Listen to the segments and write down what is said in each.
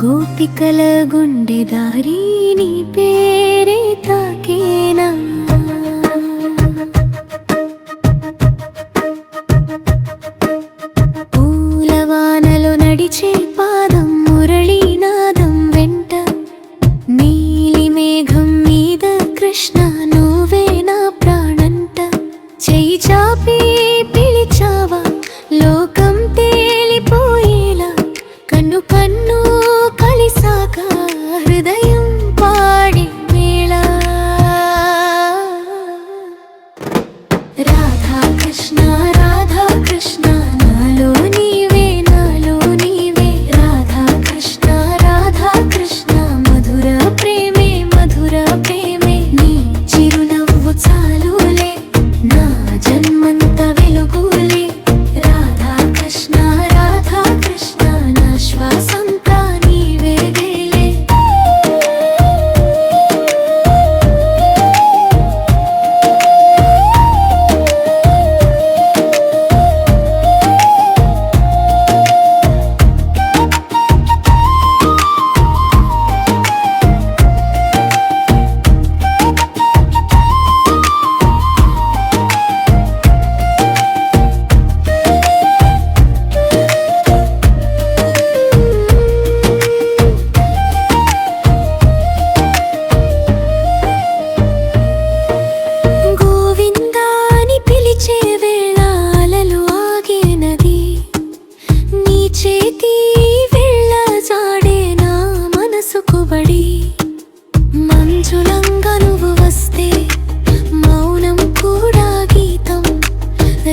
గోపికల గుండె దారి నీ పేరే తాకేనా పూలవానలో నడిచే పాదం మురళీనాదం వెంట నీలి మేఘం మీద కృష్ణ నువ్వే నా ప్రాణంట చెయ్యి చాపి పిలిచావా లోకం తేలిపోయేలా కన్ను కన్ను కలిసాక హృదయం పాడే వేళ రాధా కృష్ణ రాధా కృష్ణ నాలో నీవే రాధా కృష్ణ మధుర ప్రేమే నీ చిరునవ్వు చాలులే నా జన్మంత వెలుగులే రాధా కృష్ణ నా శ్వాసంతా నీవేలే చేతి వెళ్ళ జాడే నా మనసుకు బడి మంచులంగా నువ్వు వస్తే మౌనం కూడా గీతం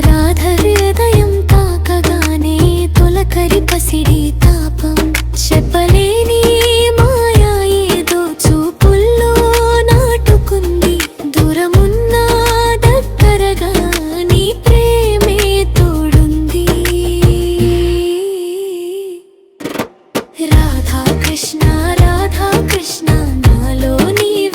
రాధ హృదయం తాకగానే తొలకరి పసిడి తాపం చెప్పలేని మాయా ఏదో చూపుల్లో నాటుకుంది దూరమున్నా దగ్గరగా నీ ప్రేమే తోడుంది రాధా కృష్ణ నాలో నీవే